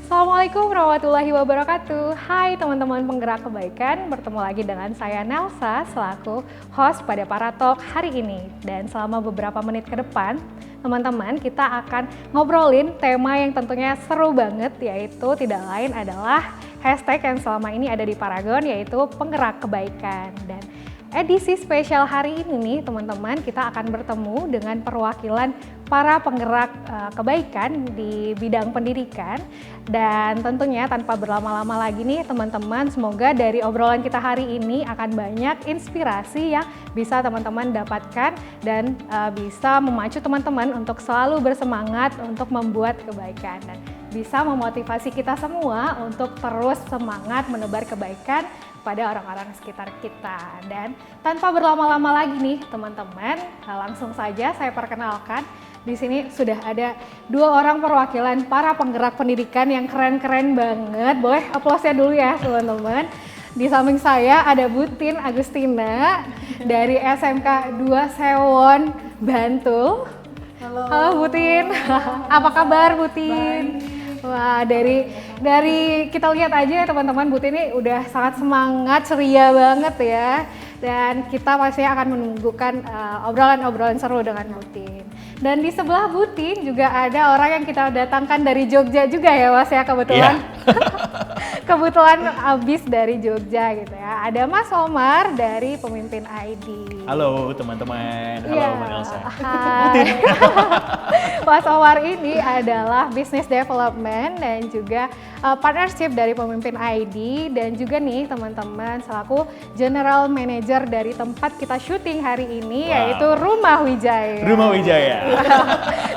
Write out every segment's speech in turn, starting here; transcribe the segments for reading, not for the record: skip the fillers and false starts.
Assalamualaikum warahmatullahi wabarakatuh. Hai teman-teman penggerak kebaikan, bertemu lagi dengan saya Nelsa selaku host pada Paratalk hari ini. Dan selama beberapa menit ke depan, teman-teman kita akan ngobrolin tema yang tentunya seru banget, yaitu tidak lain adalah hashtag yang selama ini ada di Paragon, yaitu penggerak kebaikan. Dan edisi spesial hari ini nih teman-teman, kita akan bertemu dengan perwakilan para penggerak kebaikan di bidang pendidikan. Dan tentunya tanpa berlama-lama lagi nih teman-teman, semoga dari obrolan kita hari ini akan banyak inspirasi yang bisa teman-teman dapatkan dan bisa memacu teman-teman untuk selalu bersemangat untuk membuat kebaikan dan bisa memotivasi kita semua untuk terus semangat menebar kebaikan pada orang-orang sekitar kita. Dan tanpa berlama-lama lagi nih teman-teman, langsung saja saya perkenalkan. Di sini sudah ada dua orang perwakilan para penggerak pendidikan yang keren-keren banget. Boleh aplausnya dulu ya teman-teman. Di samping saya ada Butin Agustina dari SMK 2 Sewon, Bantul. Halo Butin, apa kabar Butin? Baik. Wah, dari kita lihat aja ya teman-teman, Butin ini udah sangat semangat, ceria banget ya. Dan kita pasti akan menunggukan obrolan-obrolan seru dengan Butin. Dan di sebelah Butin juga ada orang yang kita datangkan dari Jogja juga ya Mas ya, kebetulan. Kebetulan abis dari Jogja gitu ya. Ada Mas Omar dari Pemimpin ID. Halo teman-teman, halo Mbak Elsa. Hai. Mas Omar ini adalah Business Development dan juga partnership dari Pemimpin ID, dan juga nih teman-teman selaku General Manager dari tempat kita syuting hari ini, yaitu Rumah Wijaya. Rumah Wijaya.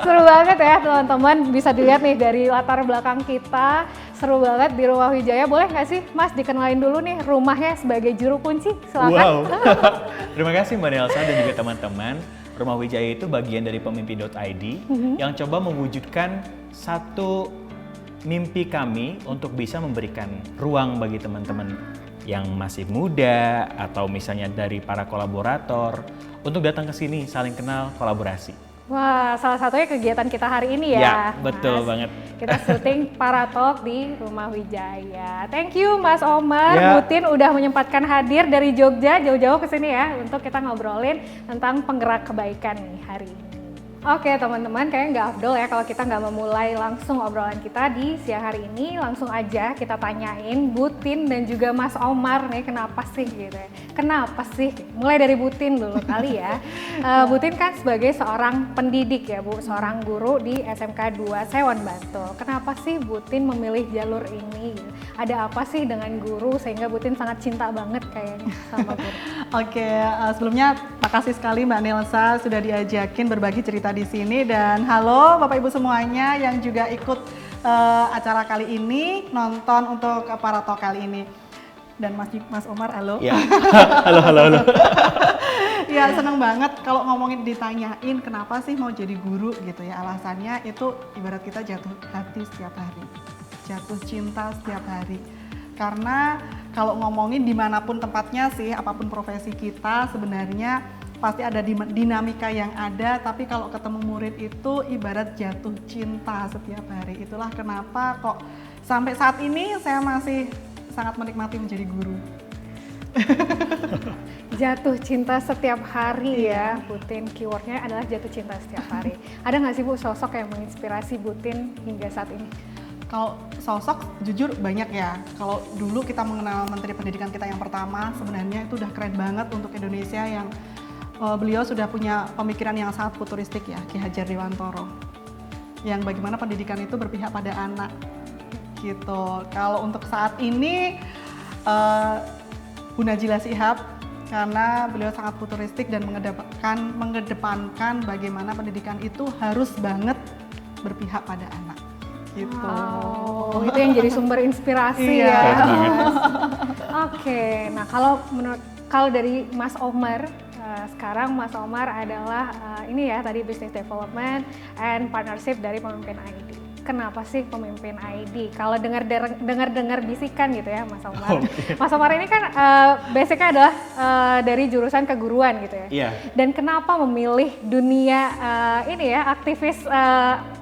Seru banget ya teman-teman, bisa dilihat nih dari latar belakang kita, seru banget di Rumah Wijaya. Boleh nggak sih Mas dikenalin dulu nih rumahnya sebagai juru kunci, silakan. Wow. Terima kasih Mbak Nelsa dan juga teman-teman. Rumah Wijaya itu bagian dari pemimpin.id yang coba mewujudkan satu mimpi kami untuk bisa memberikan ruang bagi teman-teman yang masih muda atau misalnya dari para kolaborator untuk datang ke sini saling kenal, kolaborasi. Wah, salah satunya kegiatan kita hari ini ya. Ya, betul banget. Kita syuting Paratalk di Rumah Wijaya. Thank you Mas Omar, Ya. Butin udah menyempatkan hadir dari Jogja jauh-jauh ke sini ya untuk kita ngobrolin tentang penggerak kebaikan nih hari ini. Oke teman-teman, kayaknya nggak afdol ya kalau kita nggak memulai langsung obrolan kita di siang hari ini. Langsung aja kita tanyain Butin dan juga Mas Omar nih, kenapa sih gitu ya. Kenapa sih? Mulai dari Butin dulu kali ya. Butin kan sebagai seorang pendidik ya Bu, seorang guru di SMK 2 Sewon Bantul. Kenapa sih Butin memilih jalur ini? Ada apa sih dengan guru sehingga Butin sangat cinta banget kayaknya sama guru? Oke, sebelumnya makasih sekali Mbak Nelsa sudah diajakin berbagi cerita di sini, dan halo Bapak Ibu semuanya yang juga ikut acara kali ini, nonton untuk Paratalk kali ini. Dan Mas Omar, halo. Ya. Halo. Ya, seneng banget kalau ngomongin ditanyain kenapa sih mau jadi guru gitu ya. Alasannya itu ibarat kita jatuh hati setiap hari, jatuh cinta setiap hari. Karena kalau ngomongin dimanapun tempatnya sih, apapun profesi kita sebenarnya pasti ada dinamika yang ada, tapi kalau ketemu murid itu ibarat jatuh cinta setiap hari. Itulah kenapa kok sampai saat ini saya masih sangat menikmati menjadi guru. Jatuh cinta setiap hari ya, Butin. Keywordnya adalah jatuh cinta setiap hari. Ada nggak sih Bu sosok yang menginspirasi Butin hingga saat ini? Kalau sosok jujur banyak ya. Kalau dulu kita mengenal Menteri Pendidikan kita yang pertama, sebenarnya itu udah keren banget untuk Indonesia, yang beliau sudah punya pemikiran yang sangat futuristik ya, Ki Hajar Dewantoro. Yang bagaimana pendidikan itu berpihak pada anak gitu. Kalau untuk saat ini Bu Najila Shihab, karena beliau sangat futuristik dan mengedepankan bagaimana pendidikan itu harus banget berpihak pada anak. Gitu. Wow, itu yang jadi sumber inspirasi Iya. ya. Oke, nah kalau dari Mas Omar, sekarang Mas Omar adalah ini ya tadi Business Development and Partnership dari Pemimpin ID. kenapa sih pemimpin ID? Kalau dengar bisikan gitu ya Mas Omar. Mas Omar ini kan basicnya adalah dari jurusan keguruan gitu ya. Iya. Dan kenapa memilih dunia ini ya aktivis,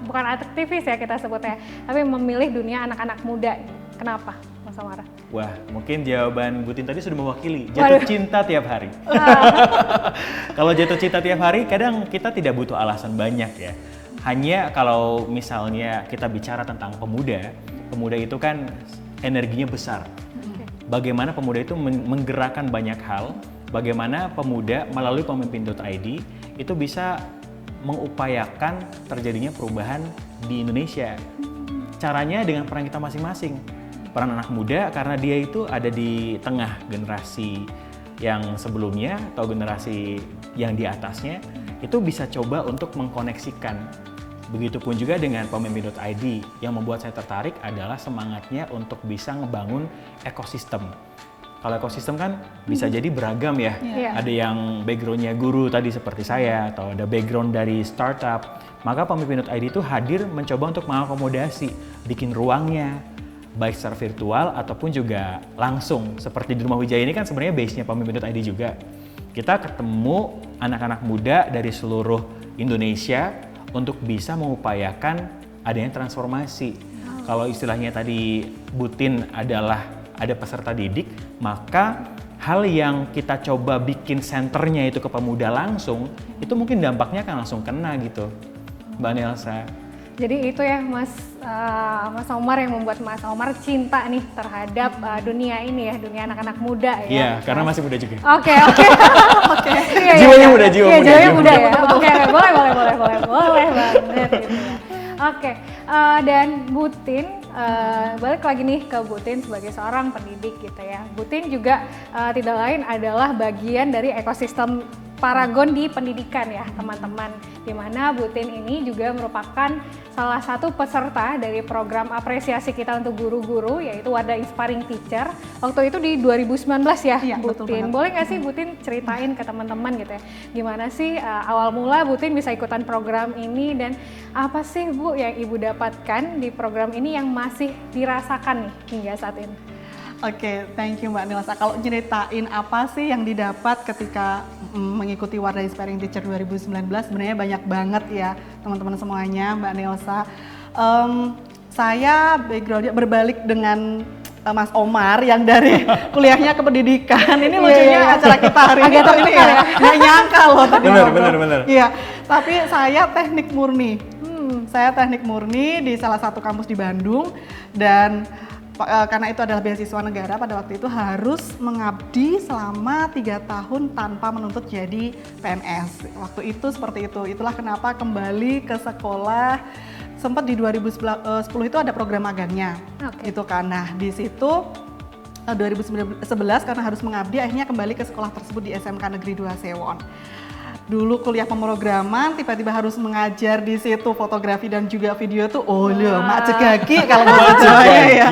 bukan aktivis ya kita sebutnya, tapi memilih dunia anak-anak muda? Kenapa Mas Omar? Wah, mungkin jawaban Butin tadi sudah mewakili jatuh cinta tiap hari. Kalau jatuh cinta tiap hari, kadang kita tidak butuh alasan banyak ya. Hanya kalau misalnya kita bicara tentang pemuda, pemuda itu kan energinya besar. Bagaimana pemuda itu menggerakkan banyak hal, bagaimana pemuda melalui pemimpin.id itu bisa mengupayakan terjadinya perubahan di Indonesia. Caranya dengan peran kita masing-masing. Peran anak muda karena dia itu ada di tengah generasi yang sebelumnya atau generasi yang di atasnya, itu bisa coba untuk mengkoneksikan. Begitupun juga dengan pemimpin.id, yang membuat saya tertarik adalah semangatnya untuk bisa ngebangun ekosistem. Kalau ekosistem kan bisa jadi beragam ya. Ada yang backgroundnya guru tadi seperti saya, atau ada background dari startup. Maka pemimpin.id itu hadir mencoba untuk mengakomodasi, bikin ruangnya, baik secara virtual ataupun juga langsung. Seperti di Rumah Wijaya ini kan sebenarnya base-nya pemimpin.id juga. Kita ketemu anak-anak muda dari seluruh Indonesia untuk bisa mengupayakan adanya transformasi. Kalau istilahnya tadi Butin adalah ada peserta didik, maka hal yang kita coba bikin senternya itu ke pemuda langsung, itu mungkin dampaknya akan langsung kena gitu, Mbak Nelsa. Jadi itu ya Mas Omar yang membuat Mas Omar cinta nih terhadap dunia ini ya, dunia anak-anak muda ya. Iya, karena masih muda juga. Oke. Jiwanya muda, jiwa muda ya. Oke, boleh banget gitu ya. Oke, dan Butin, balik lagi nih ke Butin sebagai seorang pendidik gitu ya. Butin juga tidak lain adalah bagian dari ekosistem Paragon di pendidikan ya teman-teman, dimana Butin ini juga merupakan salah satu peserta dari program apresiasi kita untuk guru-guru, yaitu Wadah Inspiring Teacher. Waktu itu di 2019 ya, Iya, Butin. Boleh nggak sih Butin ceritain ke teman-teman gitu ya, gimana sih awal mula Butin bisa ikutan program ini, dan apa sih Bu yang Ibu dapatkan di program ini yang masih dirasakan nih hingga saat ini? Oke, thank you Mbak Nelsa. Kalau ceritain apa sih yang didapat ketika mengikuti Wadah Inspiring Teacher 2019, sebenarnya banyak banget ya teman-teman semuanya, Mbak Nelsa. Saya backgroundnya berbalik dengan Mas Omar yang dari kuliahnya ke pendidikan. Ini lucunya acara kita hari ini tuh ini ya, nggak nyangka loh tadi. Benar. Iya, tapi saya teknik murni. Saya teknik murni di salah satu kampus di Bandung, dan karena itu adalah beasiswa negara, pada waktu itu harus mengabdi selama 3 tahun tanpa menuntut jadi PNS. Waktu itu seperti itu. Itulah kenapa kembali ke sekolah. Sempat di 2010 itu ada program magangnya, gitu kan. Nah di situ 2011 karena harus mengabdi, akhirnya kembali ke sekolah tersebut di SMK Negeri 2 Sewon. Dulu kuliah pemrograman, tiba-tiba harus mengajar di situ fotografi dan juga video tuh, mak cegaki kalau bahasa Jawanya ya.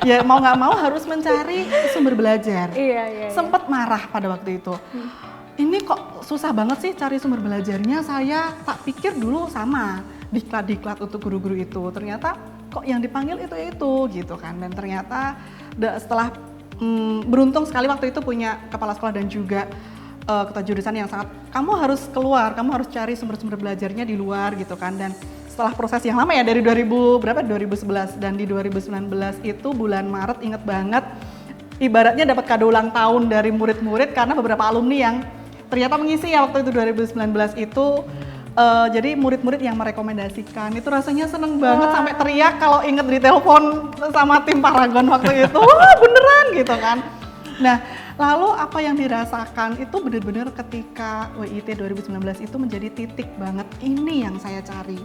Ya mau nggak mau harus mencari sumber belajar. Iya. Sempet marah pada waktu itu. Ini kok susah banget sih cari sumber belajarnya, saya tak pikir dulu sama diklat untuk guru-guru itu. Ternyata kok yang dipanggil itu gitu kan. Dan ternyata setelah beruntung sekali waktu itu punya kepala sekolah dan juga ketua jurusan yang sangat, kamu harus keluar, kamu harus cari sumber-sumber belajarnya di luar gitu kan. Dan setelah proses yang lama ya dari 2011 dan di 2019 itu bulan Maret, inget banget, ibaratnya dapat kado ulang tahun dari murid-murid karena beberapa alumni yang ternyata mengisi ya waktu itu 2019 itu. Jadi murid-murid yang merekomendasikan, itu rasanya seneng banget sampai teriak kalau inget di telepon sama tim Paragon waktu itu, wah beneran gitu kan. Nah, lalu apa yang dirasakan itu benar-benar ketika WIT 2019 itu menjadi titik banget, ini yang saya cari.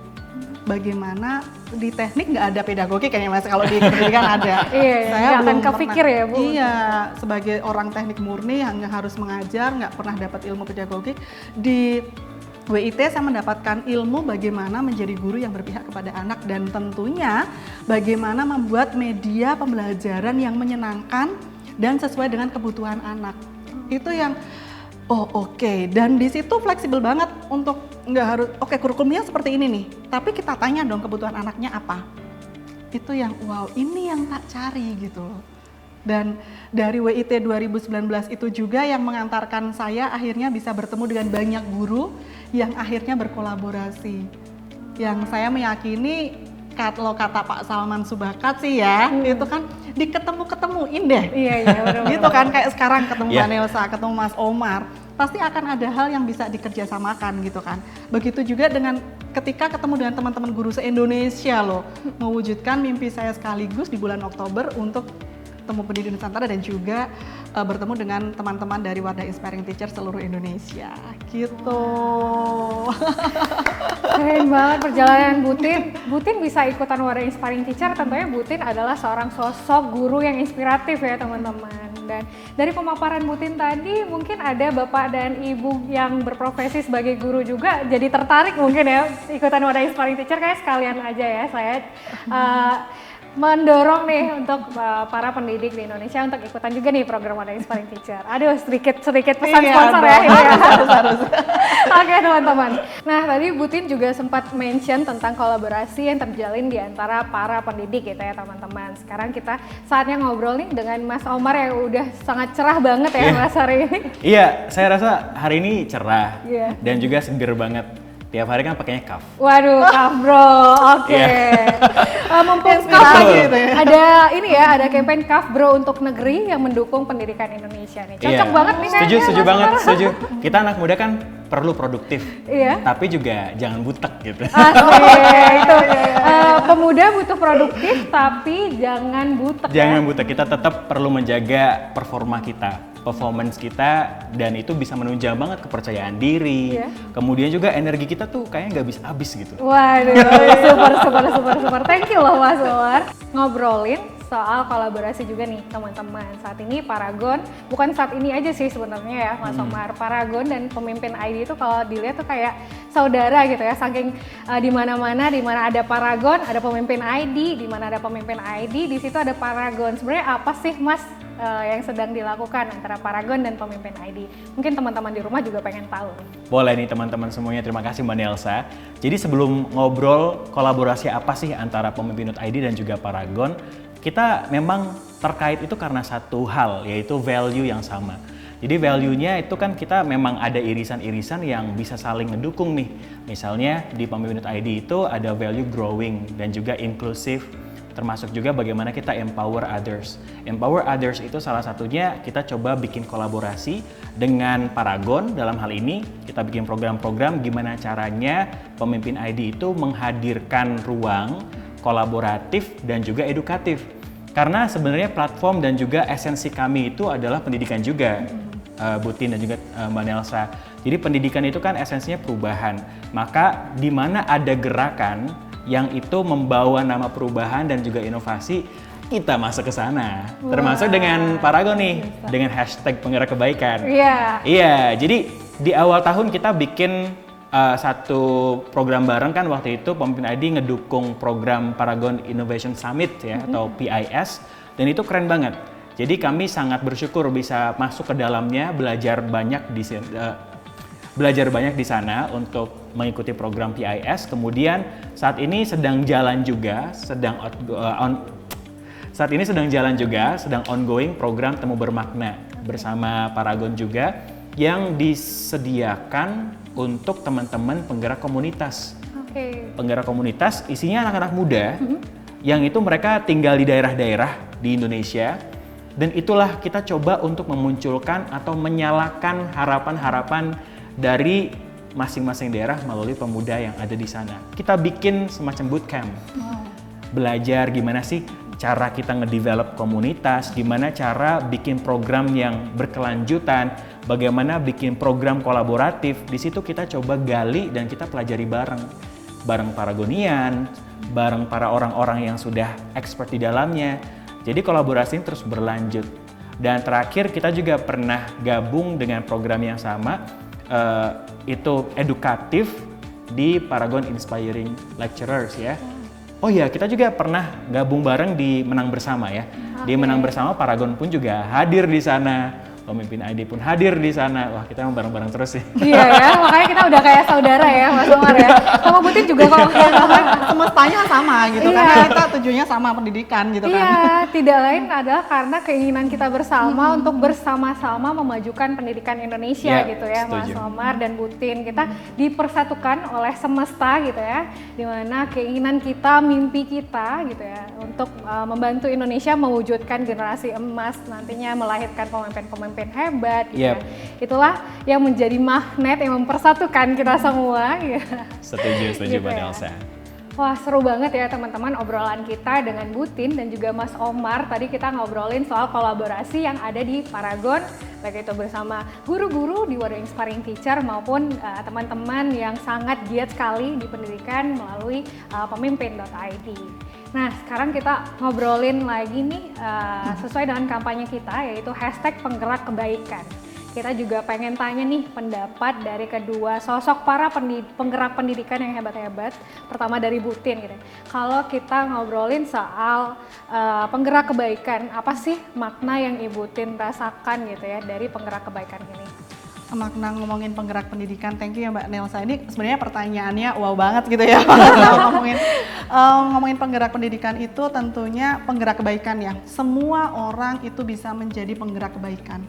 Bagaimana di teknik nggak ada pedagogi kayaknya Mas, kalau di pendidikan ada. Saya nggak akan kepikir ya Bu. Iya, sebagai orang teknik murni yang harus mengajar, nggak pernah dapat ilmu pedagogik. Di WIT saya mendapatkan ilmu bagaimana menjadi guru yang berpihak kepada anak, dan tentunya bagaimana membuat media pembelajaran yang menyenangkan dan sesuai dengan kebutuhan anak. Itu yang oke. Dan di situ fleksibel banget untuk nggak harus kurikulumnya seperti ini nih, tapi kita tanya dong kebutuhan anaknya apa. itu yang wow, ini yang tak cari gitu loh. Dan dari WIT 2019 itu juga yang mengantarkan saya akhirnya bisa bertemu dengan banyak guru yang akhirnya berkolaborasi. Yang saya meyakini kalau kata Pak Salman Subakat sih ya, itu kan diketemu-ketemuin deh. Iya, benar. Gitu kan, kayak sekarang ketemu Yeah. Mbak Nelsa, ketemu Mas Omar, pasti akan ada hal yang bisa dikerjasamakan gitu kan. Begitu juga dengan ketika ketemu dengan teman-teman guru se-Indonesia loh, mewujudkan mimpi saya sekaligus di bulan Oktober untuk temu pendidik Nusantara dan juga bertemu dengan teman-teman dari Wadah Inspiring Teacher seluruh Indonesia gitu. Keren banget perjalanan Butin. Butin bisa ikutan Wadah Inspiring Teacher, tentunya Butin adalah seorang sosok guru yang inspiratif ya teman-teman. Dan dari pemaparan Butin tadi mungkin ada Bapak dan Ibu yang berprofesi sebagai guru juga jadi tertarik mungkin ya ikutan Wadah Inspiring Teacher, kayak sekalian aja ya saya mendorong nih untuk para pendidik di Indonesia untuk ikutan juga nih program Wadah Inspiring Teacher. Aduh, sedikit pesan sponsor ya ini ya. Harus. Oke teman-teman. Nah tadi Butin juga sempat mention tentang kolaborasi yang terjalin di antara para pendidik gitu ya teman-teman. Sekarang kita saatnya ngobrol nih dengan Mas Omar yang udah sangat cerah banget ya Mas hari ini. Iya, saya rasa hari ini cerah Iya. dan juga seger banget. Tiap hari kan pakainya cuff. Waduh, Kak Bro, oke. Mumpung Kaf lagi gitu ya. ada ini ya, ada campaign Kaf Bro untuk negeri yang mendukung pendidikan Indonesia nih. Cocok banget nih kayaknya. Setuju Mas banget, Omar. setuju. Kita anak muda kan perlu produktif, Iya. tapi juga jangan butek gitu. Asik, itu pemuda butuh produktif tapi jangan butek. Jangan ya. butek, kita tetap perlu menjaga performa kita, performance kita, dan itu bisa menunjang banget kepercayaan diri. Iya. Kemudian juga energi kita tuh kayaknya nggak bisa habis gitu. Waduh, super. Thank you loh Mas Omar. Ngobrolin soal kolaborasi juga nih teman-teman. Saat ini Paragon, bukan saat ini aja sih sebenarnya ya Mas Omar. Paragon dan pemimpin ID itu kalau dilihat tuh kayak saudara gitu ya. Saking di mana-mana ada Paragon, ada pemimpin ID, di mana ada pemimpin ID, di situ ada Paragon. Sebenarnya apa sih Mas yang sedang dilakukan antara Paragon dan pemimpin ID? Mungkin teman-teman di rumah juga pengen tahu. Boleh nih teman-teman semuanya, terima kasih Mbak Nelsa. Jadi sebelum ngobrol kolaborasi apa sih antara pemimpin ID dan juga Paragon, kita memang terkait itu karena satu hal, yaitu value yang sama. Jadi value-nya itu kan kita memang ada irisan-irisan yang bisa saling ngedukung nih. Misalnya di pemimpin ID itu ada value growing dan juga inclusive, termasuk juga bagaimana kita empower others. Empower others itu salah satunya kita coba bikin kolaborasi dengan Paragon. Dalam hal ini kita bikin program-program gimana caranya pemimpin ID itu menghadirkan ruang kolaboratif dan juga edukatif. Karena sebenarnya platform dan juga esensi kami itu adalah pendidikan juga, Butin dan juga Mbak Nelsa. Jadi pendidikan itu kan esensinya perubahan. Maka di mana ada gerakan yang itu membawa nama perubahan dan juga inovasi, kita masuk ke sana. Termasuk dengan Paragon nih, dengan hashtag penggerak kebaikan. Iya. Iya, jadi di awal tahun kita bikin satu program bareng kan waktu itu pemimpin ID ngedukung program Paragon Innovation Summit ya atau PIS, dan itu keren banget. Jadi kami sangat bersyukur bisa masuk ke dalamnya, belajar banyak di sana untuk mengikuti program PIS. Kemudian saat ini sedang jalan juga, sedang ongoing program Temu Bermakna bersama Paragon juga yang disediakan untuk teman-teman penggerak komunitas. Penggerak komunitas isinya anak-anak muda yang itu mereka tinggal di daerah-daerah di Indonesia, dan itulah kita coba untuk memunculkan atau menyalakan harapan-harapan dari masing-masing daerah melalui pemuda yang ada di sana. Kita bikin semacam bootcamp. Belajar gimana sih cara kita ngedevelop komunitas, gimana cara bikin program yang berkelanjutan, bagaimana bikin program kolaboratif. Di situ kita coba gali dan kita pelajari bareng Paragonian, bareng para orang-orang yang sudah expert di dalamnya. Jadi kolaborasi ini terus berlanjut. Dan terakhir kita juga pernah gabung dengan program yang sama, itu edukatif di Paragon Inspiring Lecturers ya. Oh iya, kita juga pernah gabung bareng di Menang Bersama ya. Di Menang Bersama Paragon pun juga hadir di sana pemimpin ID pun hadir di sana. Wah, kita emang bareng-bareng terus sih. Iya ya, makanya kita udah kayak saudara ya Mas Omar ya. Sama Butin juga kalau Semestanya sama gitu, Iya. karena kita tujuannya sama pendidikan gitu kan. Iya, tidak lain adalah karena keinginan kita bersama untuk bersama-sama memajukan pendidikan Indonesia Ya, gitu ya, Mas setuju. Omar dan Butin. Kita dipersatukan oleh semesta gitu ya, dimana keinginan kita, mimpi kita gitu ya, untuk membantu Indonesia mewujudkan generasi emas nantinya melahirkan pemimpin-pemimpin hebat gitu Yep. ya. Itulah yang menjadi magnet yang mempersatukan kita semua. Gitu. Setuju Gitu Mbak ya. Nelsa. Wah, seru banget ya teman-teman obrolan kita dengan Butin dan juga Mas Omar. Tadi kita ngobrolin soal kolaborasi yang ada di Paragon, baik itu bersama guru-guru di Wadah Inspiring Teacher maupun teman-teman yang sangat giat sekali di pendidikan melalui pemimpin.id. Nah, sekarang kita ngobrolin lagi nih sesuai dengan kampanye kita, yaitu #penggerak kebaikan. Kita juga pengen tanya nih pendapat dari kedua sosok para penggerak pendidikan yang hebat-hebat. Pertama dari Butin gitu. Kalau kita ngobrolin soal penggerak kebaikan, apa sih makna yang Ibu Tin rasakan gitu ya dari penggerak kebaikan ini? Makna ngomongin penggerak pendidikan, thank you ya Mbak Nelsa. Ini sebenarnya pertanyaannya wow banget gitu ya. ngomongin penggerak pendidikan itu tentunya penggerak kebaikan ya. Semua orang itu bisa menjadi penggerak kebaikan.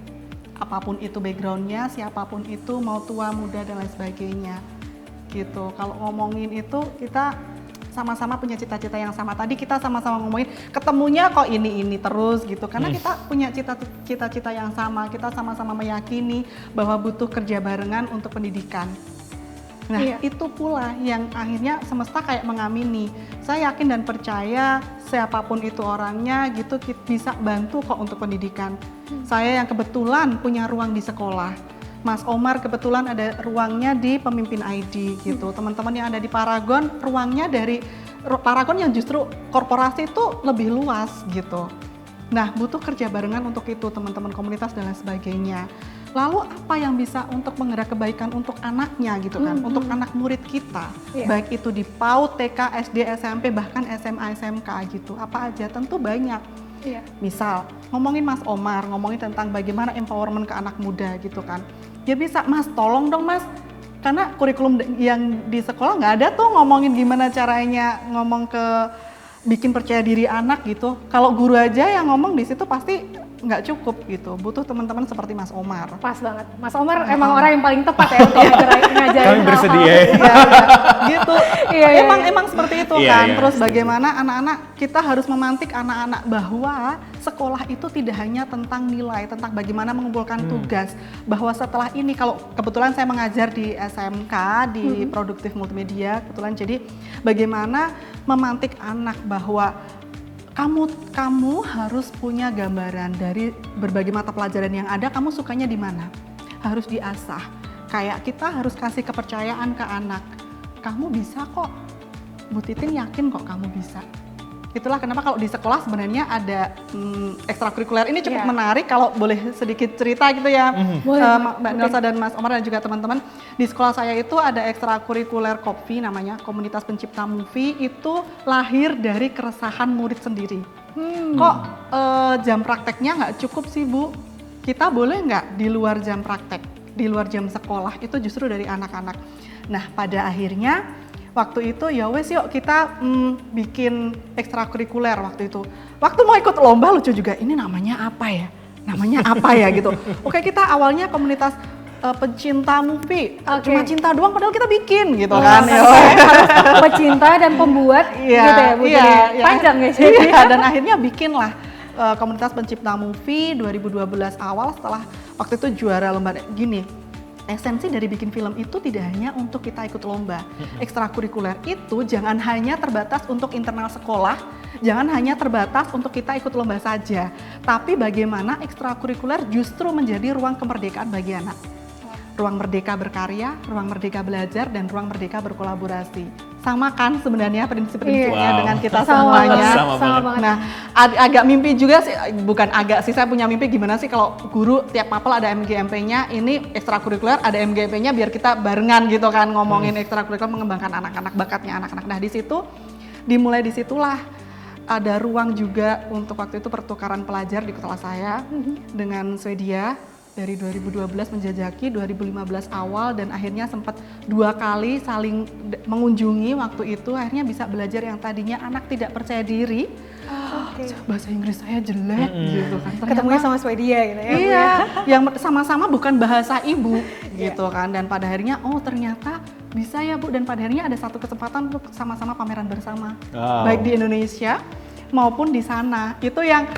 Apapun itu backgroundnya, siapapun itu, mau tua, muda, dan lain sebagainya. Gitu. Kalau ngomongin itu, kita sama-sama punya cita-cita yang sama. Tadi kita sama-sama ngomongin, ketemunya kok ini terus gitu. Karena kita punya cita-cita yang sama, kita sama-sama meyakini bahwa butuh kerja barengan untuk pendidikan. Nah, Iya. itu pula yang akhirnya semesta kayak mengamini. Saya yakin dan percaya siapapun itu orangnya gitu bisa bantu kok untuk pendidikan. Saya yang kebetulan punya ruang di sekolah. Mas Omar kebetulan ada ruangnya di Pemimpin ID gitu. Teman-teman yang ada di Paragon, ruangnya dari Paragon yang justru korporasi itu lebih luas gitu. Nah, butuh kerja barengan untuk itu, teman-teman komunitas dan lain sebagainya. Lalu apa yang bisa untuk menggerak kebaikan untuk anaknya gitu kan, untuk anak murid kita, Iya. baik itu di PAUD, TK, SD, SMP, bahkan SMA, SMK gitu, apa aja, tentu banyak. Iya. Misal, ngomongin Mas Omar, ngomongin tentang bagaimana empowerment ke anak muda gitu kan, ya bisa, Mas tolong dong Mas, karena kurikulum yang di sekolah nggak ada tuh ngomongin gimana caranya ngomong ke bikin percaya diri anak gitu. Kalau guru aja yang ngomong di situ pasti nggak cukup gitu, butuh teman-teman seperti Mas Omar. Pas banget. Mas Omar emang orang yang paling tepat ya untuk ngajarin Kami hal-hal. bersedia. Iya, gitu. Iya, iya, iya. Emang seperti itu Iya, kan. iya, Terus setuju. bagaimana anak-anak kita harus memantik anak-anak bahwa sekolah itu tidak hanya tentang nilai, tentang bagaimana mengumpulkan tugas. Bahwa setelah ini, kalau kebetulan saya mengajar di SMK di Produktif Multimedia, kebetulan jadi bagaimana memantik anak bahwa kamu harus punya gambaran dari berbagai mata pelajaran yang ada, kamu sukanya di mana? Harus diasah. Kayak kita harus kasih kepercayaan ke anak. Kamu bisa kok. Bu Titin yakin kok kamu bisa. Itulah kenapa kalau di sekolah sebenarnya ada ekstrakurikuler. Ini cukup Iya. menarik kalau boleh sedikit cerita gitu ya. Boleh, Mbak Nelsa dan Mas Omar dan juga teman-teman. Di sekolah saya itu ada ekstrakurikuler KOPVI namanya, Komunitas Pencipta Movie. Itu lahir dari keresahan murid sendiri. Kok jam prakteknya nggak cukup sih Bu? Kita boleh nggak di luar jam praktek, di luar jam sekolah? Itu justru dari anak-anak. Nah pada akhirnya waktu itu ya wes yuk kita bikin ekstrakurikuler waktu itu. Waktu mau ikut lomba lucu juga, ini namanya apa ya? Namanya apa ya gitu. Oke, kita awalnya komunitas pencinta movie, Oke. cuma cinta doang padahal kita bikin gitu Oh, kan. harus pecinta dan pembuat Iya, gitu ya Bu. iya, Jadi iya. panjang ya. Iya, dan akhirnya bikinlah komunitas pencipta movie 2012 awal setelah waktu itu juara lomba gini. Esensi dari bikin film itu tidak hanya untuk kita ikut lomba. Ekstrakurikuler itu jangan hanya terbatas untuk internal sekolah, jangan hanya terbatas untuk kita ikut lomba saja. Tapi bagaimana ekstrakurikuler justru menjadi ruang kemerdekaan bagi anak. Ruang merdeka berkarya, ruang merdeka belajar, dan ruang merdeka berkolaborasi. Sama kan sebenarnya prinsip-prinsipnya Wow. dengan kita Sama semuanya. banget, Sama sama banget. banget. Nah, agak mimpi juga sih, bukan agak sih, saya punya mimpi gimana sih kalau guru tiap mapel ada MGMP-nya, ini ekstrakurikuler ada MGMP-nya biar kita barengan gitu kan ngomongin ekstrakurikuler, mengembangkan anak-anak, bakatnya anak-anak. Nah di situ, dimulai di situlah ada ruang juga untuk waktu itu pertukaran pelajar di kota saya dengan Swedia. dari 2012 menjajaki 2015 awal dan akhirnya sempat 2 kali saling mengunjungi waktu itu, akhirnya bisa belajar yang tadinya anak tidak percaya diri. Bahasa Inggris saya jelek gitu kan. Ketemunya sama Swedia gitu ya. Iya, yang sama-sama bukan bahasa ibu gitu kan, dan pada akhirnya ternyata bisa ya Bu, dan pada akhirnya ada satu kesempatan untuk sama-sama pameran bersama. Baik di Indonesia maupun di sana. Itu yang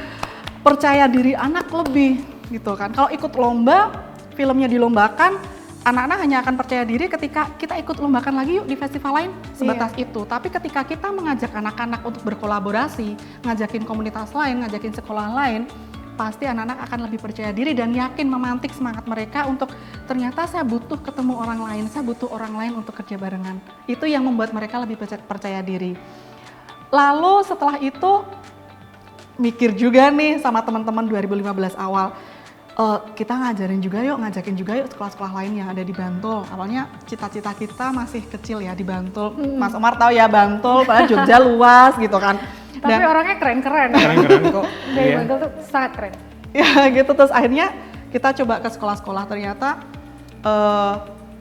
percaya diri anak lebih gitu kan. Kalau ikut lomba, filmnya dilombakan, anak-anak hanya akan percaya diri ketika kita ikut lombakan lagi yuk di festival lain, sebatas itu. Tapi ketika kita mengajak anak-anak untuk berkolaborasi, ngajakin komunitas lain, ngajakin sekolah lain, pasti anak-anak akan lebih percaya diri dan yakin memantik semangat mereka untuk ternyata saya butuh ketemu orang lain, saya butuh orang lain untuk kerja barengan. Itu yang membuat mereka lebih percaya diri. Lalu setelah itu mikir juga nih sama teman-teman 2015 awal, kita ngajakin juga yuk sekolah-sekolah lain yang ada di Bantul. Awalnya cita-cita kita masih kecil ya di Bantul. Mas Omar tahu ya Bantul, padahal Jogja luas gitu kan. Tapi orangnya keren-keren. Keren-keren kok. Dari Bantul tuh sangat keren. Ya gitu, terus akhirnya kita coba ke sekolah-sekolah, ternyata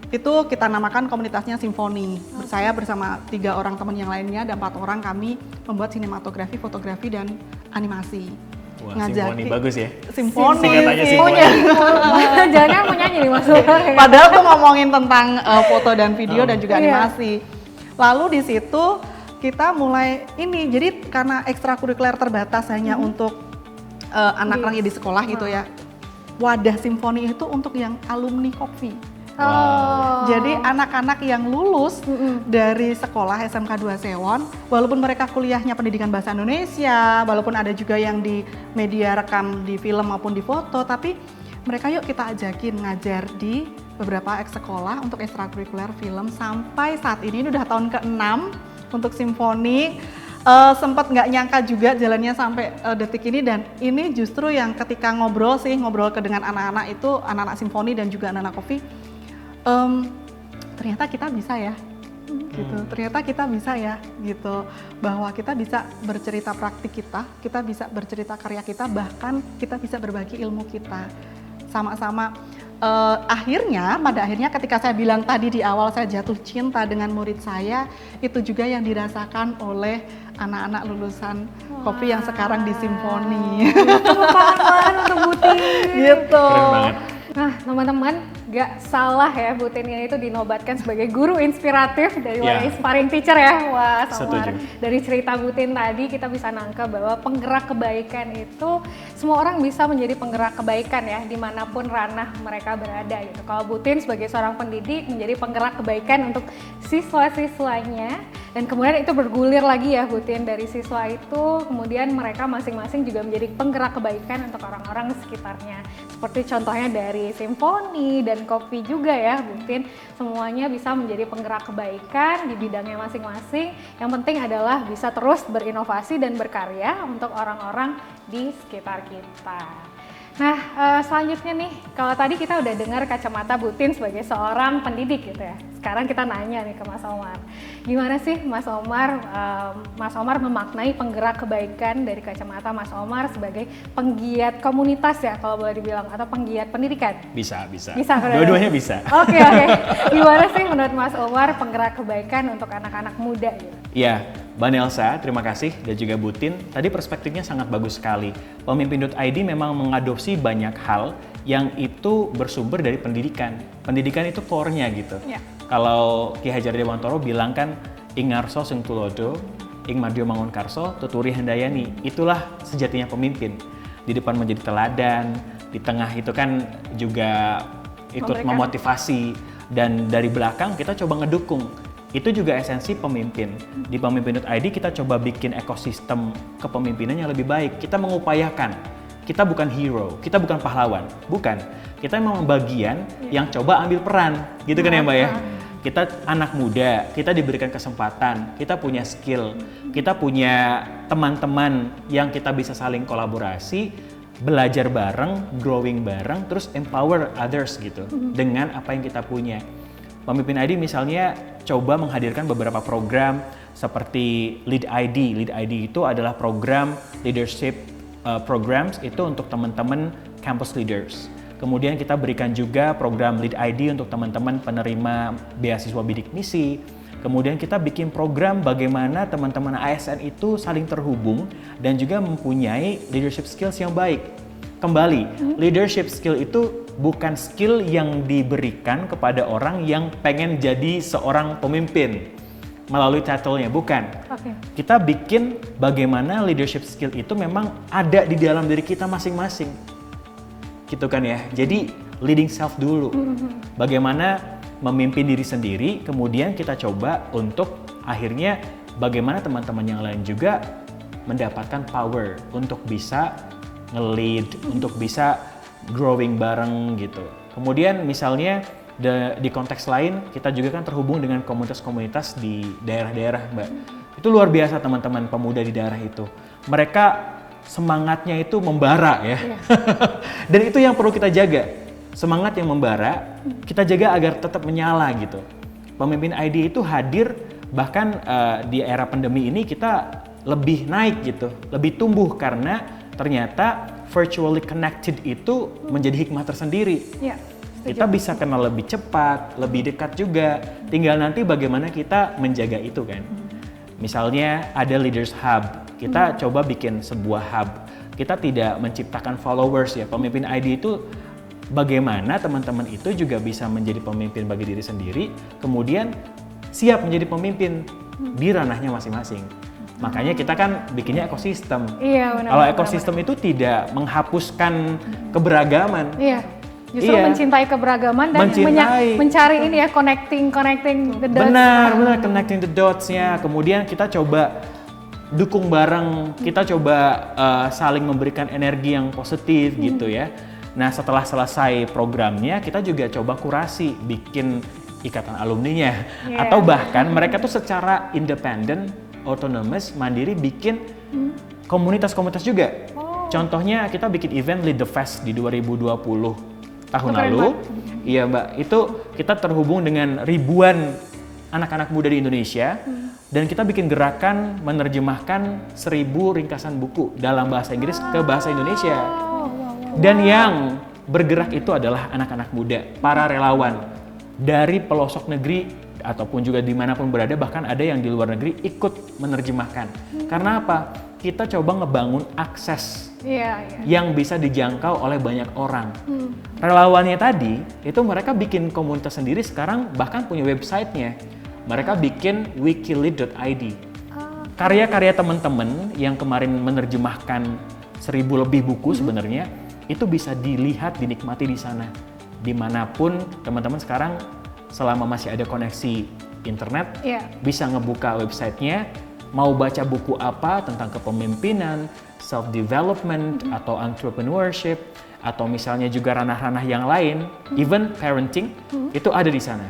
itu kita namakan komunitasnya Simfoni. Saya bersama 3 orang teman yang lainnya dan 4 orang kami membuat sinematografi, fotografi, dan animasi. Wah, Simfoni bagus ya. Simfoni. Singkatannya sih. Simfoni. Jangan mau nyanyi nih Mas Umar. Padahal tuh ngomongin tentang foto dan video dan juga animasi. Lalu di situ kita mulai ini, jadi karena ekstrakurikuler terbatas hanya untuk anak-anak di sekolah gitu ya. Wadah Simfoni itu untuk yang alumni Kopvi. Jadi anak-anak yang lulus dari sekolah SMK 2 Sewon, walaupun mereka kuliahnya pendidikan bahasa Indonesia, walaupun ada juga yang di media rekam di film maupun di foto, tapi mereka yuk kita ajakin ngajar di beberapa sekolah untuk ekstrakurikuler film sampai saat ini udah tahun ke-6 untuk Simfoni. Sempat nggak nyangka juga jalannya sampai detik ini, dan ini justru yang ketika ngobrol dengan anak-anak itu, anak-anak Simfoni dan juga anak-anak Kopvi, ternyata kita bisa ya gitu, ternyata kita bisa ya gitu, bahwa kita bisa bercerita praktik kita bisa bercerita karya kita, bahkan kita bisa berbagi ilmu kita sama-sama. Pada akhirnya ketika saya bilang tadi di awal saya jatuh cinta dengan murid saya, itu juga yang dirasakan oleh anak-anak lulusan Kopvi yang sekarang di Simfoni. Tepuk tangan untuk Butin. Gitu. Keren banget. Nah teman-teman, gak salah ya Butin ini itu dinobatkan sebagai guru inspiratif dari Inspiring Teacher ya. Wah, Omar. Dari cerita Butin tadi kita bisa nangkep bahwa penggerak kebaikan itu semua orang bisa menjadi penggerak kebaikan ya, dimanapun ranah mereka berada gitu. Kalau Butin sebagai seorang pendidik menjadi penggerak kebaikan untuk siswa-siswanya, dan kemudian itu bergulir lagi ya Butin, dari siswa itu kemudian mereka masing-masing juga menjadi penggerak kebaikan untuk orang-orang sekitarnya. Seperti contohnya dari Simfoni dan Kopvi juga ya Butin, semuanya bisa menjadi penggerak kebaikan di bidangnya masing-masing. Yang penting adalah bisa terus berinovasi dan berkarya untuk orang-orang di sekitar kita. Nah, selanjutnya nih, kalau tadi kita udah dengar kacamata Butin sebagai seorang pendidik gitu ya. Sekarang kita nanya nih ke Mas Omar. Gimana sih Mas Omar memaknai penggerak kebaikan dari kacamata Mas Omar sebagai penggiat komunitas ya, kalau boleh dibilang, atau penggiat pendidikan? Bisa. Kan? Dua-duanya bisa. Oke. Gimana sih menurut Mas Omar penggerak kebaikan untuk anak-anak muda gitu? Iya, Mbak Nelsa, terima kasih, dan juga Butin. Tadi perspektifnya sangat bagus sekali. Pemimpin.id memang mengadopsi banyak hal yang itu bersumber dari pendidikan. Pendidikan itu core-nya gitu. Ya. Kalau Ki Hajar Dewantoro bilang kan, ing ngarso sing tulodo, ing madya mangun karso, tuturi handayani. Itulah sejatinya pemimpin. Di depan menjadi teladan, di tengah itu kan juga ikut memotivasi, dan dari belakang kita coba ngedukung. Itu juga esensi pemimpin. Di Pemimpin.id kita coba bikin ekosistem kepemimpinan yang lebih baik. Kita mengupayakan. Kita bukan hero, kita bukan pahlawan, bukan. Kita memang bagian yang coba ambil peran, gitu kan ya Mbak ya? Kita anak muda, kita diberikan kesempatan, kita punya skill, kita punya teman-teman yang kita bisa saling kolaborasi, belajar bareng, growing bareng, terus empower others gitu, dengan apa yang kita punya. Pemimpin ID misalnya coba menghadirkan beberapa program seperti Lead ID. Lead ID itu adalah program leadership programs itu untuk teman-teman campus leaders. Kemudian kita berikan juga program Lead ID untuk teman-teman penerima beasiswa bidik misi. Kemudian kita bikin program bagaimana teman-teman ASN itu saling terhubung dan juga mempunyai leadership skills yang baik. Kembali, leadership skill itu bukan skill yang diberikan kepada orang yang pengen jadi seorang pemimpin melalui title-nya, bukan. Oke. Kita bikin bagaimana leadership skill itu memang ada di dalam diri kita masing-masing. Gitu kan ya. Jadi leading self dulu. Bagaimana memimpin diri sendiri, kemudian kita coba untuk akhirnya bagaimana teman-teman yang lain juga mendapatkan power untuk bisa nge-lead, untuk bisa growing bareng gitu. Kemudian misalnya di konteks lain, kita juga kan terhubung dengan komunitas-komunitas di daerah-daerah, Mbak. Itu luar biasa teman-teman pemuda di daerah itu. Mereka semangatnya itu membara ya. Dan itu yang perlu kita jaga. Semangat yang membara, kita jaga agar tetap menyala gitu. Pemimpin ID itu hadir, bahkan di era pandemi ini kita lebih naik gitu, lebih tumbuh karena ternyata virtually connected itu menjadi hikmah tersendiri. Ya, kita bisa kenal lebih cepat, lebih dekat juga. Tinggal nanti bagaimana kita menjaga itu kan. Misalnya ada Leaders Hub, kita coba bikin sebuah hub. Kita tidak menciptakan followers ya, pemimpin ID itu bagaimana teman-teman itu juga bisa menjadi pemimpin bagi diri sendiri, kemudian siap menjadi pemimpin di ranahnya masing-masing. Makanya kita kan bikinnya ekosistem. Iya, benar. Kalau ekosistem itu tidak menghapuskan keberagaman. Iya. Justru mencintai keberagaman dan mencari ini ya, connecting the dots. Benar, connecting the dots-nya. Kemudian kita coba dukung bareng, kita coba saling memberikan energi yang positif gitu ya. Nah, setelah selesai programnya, kita juga coba kurasi, bikin ikatan alumninya. Atau bahkan mereka tuh secara independen, autonomous, mandiri bikin komunitas-komunitas juga. Contohnya kita bikin event Lead the Fest di 2020 tahun lalu. Iya Mbak, itu kita terhubung dengan ribuan anak-anak muda di Indonesia. Dan kita bikin gerakan menerjemahkan 1000 ringkasan buku dalam bahasa Inggris ke bahasa Indonesia. Dan yang bergerak itu adalah anak-anak muda, para relawan dari pelosok negeri ataupun juga dimanapun berada, bahkan ada yang di luar negeri ikut menerjemahkan. Karena apa? Kita coba ngebangun akses yang bisa dijangkau oleh banyak orang. Relawannya tadi, itu mereka bikin komunitas sendiri, sekarang bahkan punya websitenya. Mereka bikin wikilead.id. Karya-karya teman-teman yang kemarin menerjemahkan 1000 lebih buku sebenarnya, itu bisa dilihat, dinikmati di sana. Dimanapun teman-teman sekarang selama masih ada koneksi internet, bisa ngebuka websitenya, mau baca buku apa tentang kepemimpinan, self-development, atau entrepreneurship, atau misalnya juga ranah-ranah yang lain, even parenting, itu ada di sana.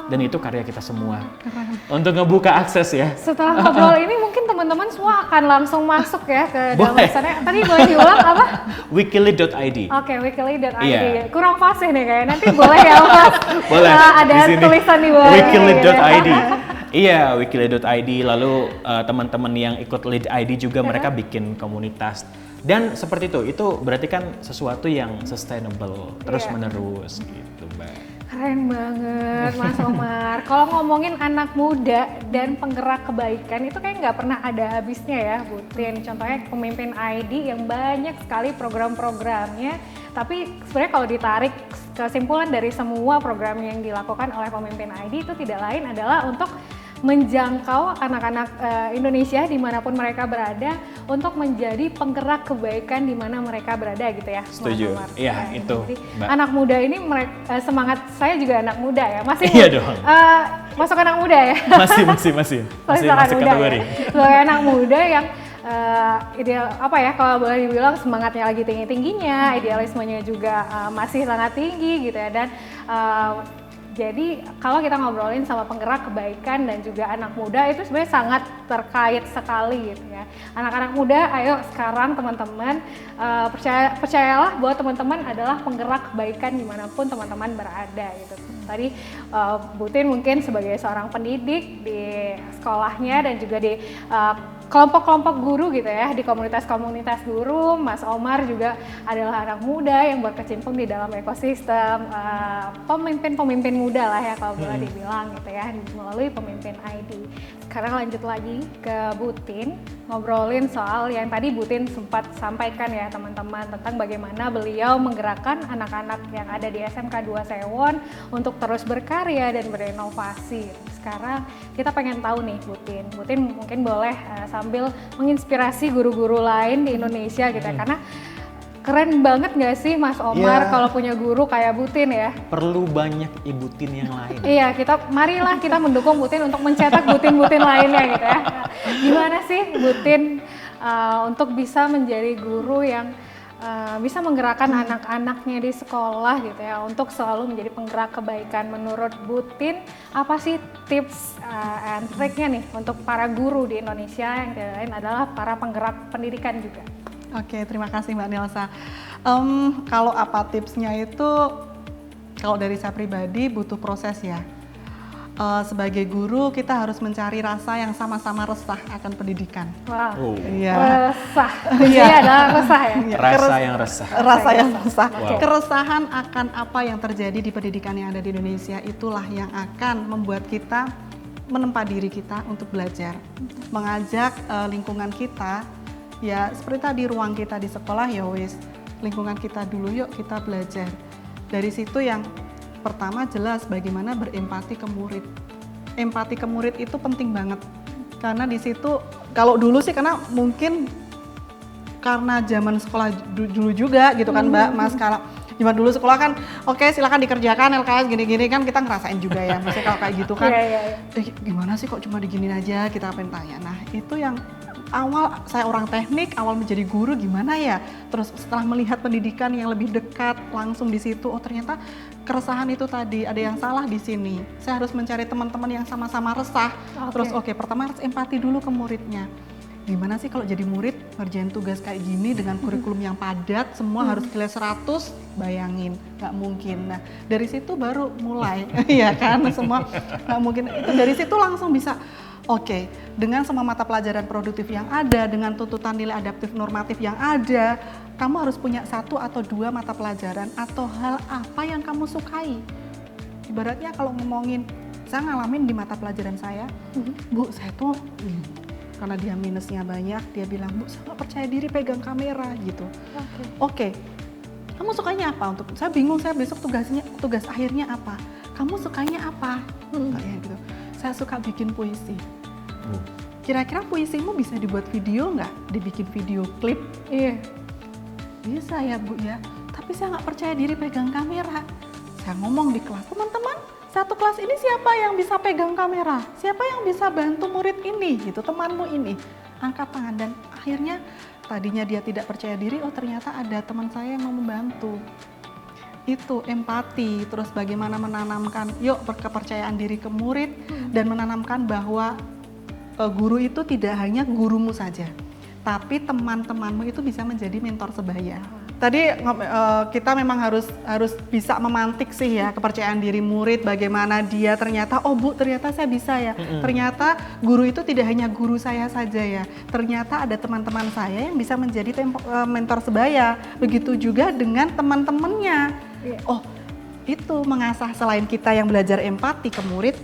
Dan itu karya kita semua. Untuk ngebuka akses ya. Setelah ngobrol ini mungkin teman-teman semua akan langsung masuk ya ke dalam sana. Tadi boleh diulang apa? Wikilead.id. Oke, wikilead.id. Kurang fasih nih kayaknya. Nanti boleh ya Mas? Boleh. Ada tulisan di bawah. Wikilead.id. Iya, wikilead.id. Lalu teman-teman yang ikut Lead ID juga mereka bikin komunitas. Dan seperti itu berarti kan sesuatu yang sustainable, terus menerus gitu, Mbak. Keren banget Mas Omar. Kalau ngomongin anak muda dan penggerak kebaikan itu kayak nggak pernah ada habisnya ya Bu Tin. Contohnya pemimpin ID yang banyak sekali program-programnya. Tapi sebenarnya kalau ditarik kesimpulan dari semua program yang dilakukan oleh pemimpin ID itu tidak lain adalah untuk menjangkau anak-anak Indonesia dimanapun mereka berada untuk menjadi penggerak kebaikan di mana mereka berada gitu ya. Setuju. Iya itu. Jadi, anak muda ini semangat saya juga anak muda ya. Masih iya dong. Masuk anak muda ya. Masih kategori. Ya. Sebagai anak muda yang ideal apa ya kalau boleh dibilang semangatnya lagi tinggi-tingginya, idealismenya juga masih sangat tinggi gitu ya dan jadi kalau kita ngobrolin sama penggerak kebaikan dan juga anak muda itu sebenarnya sangat terkait sekali gitu ya. Anak-anak muda, ayo sekarang teman-teman percayalah bahwa teman-teman adalah penggerak kebaikan dimanapun teman-teman berada gitu. Tadi Bu Tin mungkin sebagai seorang pendidik di sekolahnya dan juga di kelompok-kelompok guru gitu ya, di komunitas-komunitas guru. Mas Omar juga adalah anak muda yang berkecimpung di dalam ekosistem pemimpin-pemimpin muda lah ya kalau boleh dibilang gitu ya, melalui Pemimpin ID. Sekarang lanjut lagi ke Butin, ngobrolin soal yang tadi Butin sempat sampaikan ya teman-teman, tentang bagaimana beliau menggerakkan anak-anak yang ada di SMK 2 Sewon untuk terus berkarya dan berinovasi. Sekarang kita pengen tahu nih Butin mungkin boleh sambil menginspirasi guru-guru lain di Indonesia gitu ya, karena keren banget nggak sih Mas Omar kalau punya guru kayak Butin ya? Perlu banyak ibutin yang lain. Iya, marilah kita mendukung Butin untuk mencetak Butin-Butin lainnya gitu ya. Gimana sih Butin untuk bisa menjadi guru yang bisa menggerakkan anak-anaknya di sekolah gitu ya, untuk selalu menjadi penggerak kebaikan. Menurut Butin, apa sih tips and triknya nih untuk para guru di Indonesia yang tidak lain adalah para penggerak pendidikan juga? Oke, terima kasih Mbak Nelsa. Kalau apa tipsnya itu, kalau dari saya pribadi butuh proses ya. Sebagai guru kita harus mencari rasa yang sama-sama resah akan pendidikan. Wow. Iya. Resah. Kuncinya adalah resah ya. Rasa yang resah. Rasa yang resah. Wow. Keresahan akan apa yang terjadi di pendidikan yang ada di Indonesia, itulah yang akan membuat kita menempa diri kita untuk belajar. Mengajak lingkungan kita, ya seperti tadi ruang kita di sekolah, ya wis lingkungan kita dulu, yuk kita belajar. Dari situ yang pertama jelas bagaimana berempati ke murid. Empati ke murid itu penting banget. Karena di situ kalau dulu sih, karena mungkin karena zaman sekolah dulu juga gitu kan Mbak, Mas, kalau zaman dulu sekolah kan oke, silakan dikerjakan LKS gini-gini kan, kita ngerasain juga ya. Maksudnya kalau kayak gitu kan, gimana sih kok cuma diginin aja, kita pengen tanya. Nah itu yang awal saya orang teknik, awal menjadi guru gimana ya, terus setelah melihat pendidikan yang lebih dekat langsung di situ, oh ternyata keresahan itu tadi ada yang salah di sini. Saya harus mencari teman-teman yang sama-sama resah. Terus pertama harus empati dulu ke muridnya. Gimana sih kalau jadi murid ngerjain tugas kayak gini dengan kurikulum yang padat, semua harus nilai 100, bayangin, nggak mungkin. Nah dari situ baru mulai, ya kan, semua nggak mungkin. Itu dari situ langsung bisa, oke, dengan semua mata pelajaran produktif yang ada, dengan tuntutan nilai adaptif normatif yang ada, kamu harus punya 1 atau 2 mata pelajaran atau hal apa yang kamu sukai. Ibaratnya kalau ngomongin, saya ngalamin di mata pelajaran saya, Bu, saya tuh karena dia minusnya banyak, dia bilang, Bu, saya nggak percaya diri pegang kamera gitu. Oke. Kamu sukanya apa? Untuk saya bingung, saya besok tugas akhirnya apa? Kamu sukanya apa? Kayak gitu. Saya suka bikin puisi. Kira-kira puisimu bisa dibuat video nggak? Dibikin video klip? Iya. Bisa ya Bu ya, tapi saya nggak percaya diri pegang kamera. Saya ngomong di kelas, teman-teman, satu kelas ini siapa yang bisa pegang kamera? Siapa yang bisa bantu murid ini gitu, temanmu ini? Angkat tangan. Dan akhirnya tadinya dia tidak percaya diri, oh ternyata ada teman saya yang mau membantu. Itu empati, terus bagaimana menanamkan kepercayaan diri ke murid, dan menanamkan bahwa guru itu tidak hanya gurumu saja, tapi teman-temanmu itu bisa menjadi mentor sebaya. Tadi kita memang harus bisa memantik sih ya kepercayaan diri murid, bagaimana dia ternyata, oh Bu, ternyata saya bisa ya. Ternyata guru itu tidak hanya guru saya saja ya. Ternyata ada teman-teman saya yang bisa menjadi mentor sebaya. Begitu juga dengan teman-temannya. Oh, itu mengasah, selain kita yang belajar empati ke murid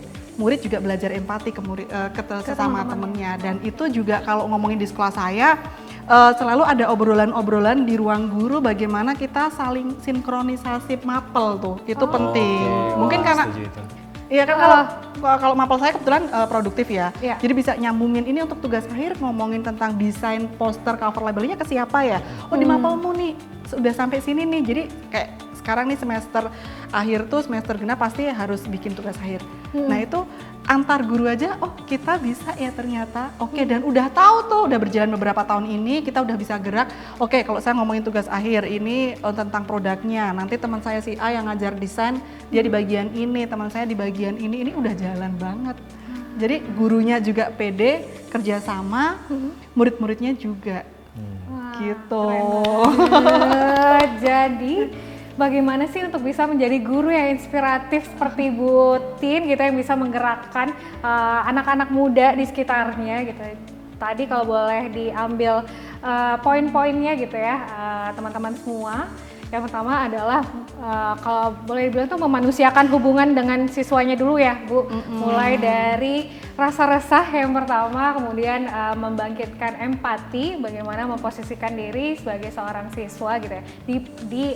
juga belajar empati ke murid, ke sesama temennya. Dan itu juga kalau ngomongin di sekolah saya, selalu ada obrolan-obrolan di ruang guru bagaimana kita saling sinkronisasi mapel tuh, itu penting. Mungkin karena iya kan, kalau mapel saya kebetulan produktif ya, jadi bisa nyambungin ini untuk tugas akhir, ngomongin tentang desain poster, cover labelnya ke siapa ya. Oh di mapelmu nih sudah sampai sini nih, jadi kayak sekarang nih semester akhir tuh, semester genap pasti harus bikin tugas akhir. Nah itu antar guru aja, oh kita bisa ya ternyata, oke, dan udah tahu tuh, udah berjalan beberapa tahun ini, kita udah bisa gerak. Oke, kalau saya ngomongin tugas akhir ini tentang produknya, nanti teman saya si A yang ngajar desain, dia di bagian ini, teman saya di bagian ini udah jalan banget. Jadi gurunya juga pede, kerjasama, murid-muridnya juga. Gitu. Jadi bagaimana sih untuk bisa menjadi guru yang inspiratif seperti Butin gitu, yang bisa menggerakkan anak-anak muda di sekitarnya gitu. Tadi kalau boleh diambil poin-poinnya gitu ya, teman-teman semua. Yang pertama adalah kalau boleh dibilang tuh memanusiakan hubungan dengan siswanya dulu ya, Bu. Mulai dari rasa resah yang pertama, kemudian membangkitkan empati, bagaimana memposisikan diri sebagai seorang siswa gitu ya di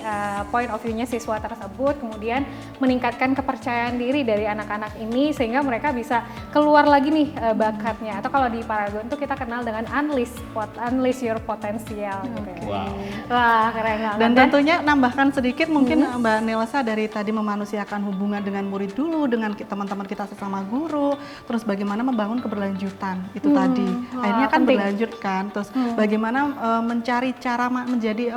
point of view-nya siswa tersebut, kemudian meningkatkan kepercayaan diri dari anak-anak ini sehingga mereka bisa keluar lagi nih bakatnya, atau kalau di Paragon tuh kita kenal dengan unleash your potential gitu ya. Wow. Wah, keren banget. Dan tentunya nambahkan sedikit mungkin Mbak Nelsa dari tadi memanusiakan hubungan dengan murid dulu, dengan teman-teman kita sesama guru, terus bagaimana membangun keberlanjutan itu tadi. Akhirnya kan penting. berlanjut kan, terus bagaimana mencari cara menjadi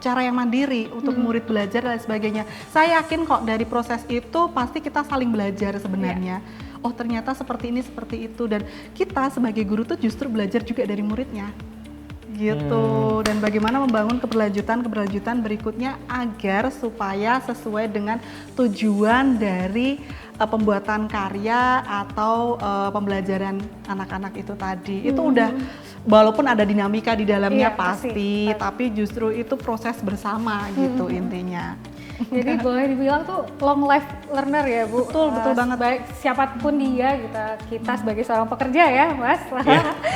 cara yang mandiri untuk murid belajar dan sebagainya. Saya yakin kok dari proses itu pasti kita saling belajar sebenarnya. Oh ternyata seperti ini, seperti itu, dan kita sebagai guru tuh justru belajar juga dari muridnya. Gitu. Dan bagaimana membangun keberlanjutan berikutnya agar supaya sesuai dengan tujuan dari pembuatan karya atau pembelajaran anak-anak itu tadi. Itu udah walaupun ada dinamika di dalamnya Iya, pasti, tapi justru itu proses bersama gitu intinya. Jadi boleh dibilang tuh long life learner ya, Bu. Betul banget. Baik siapapun dia, kita sebagai seorang pekerja ya, Mas.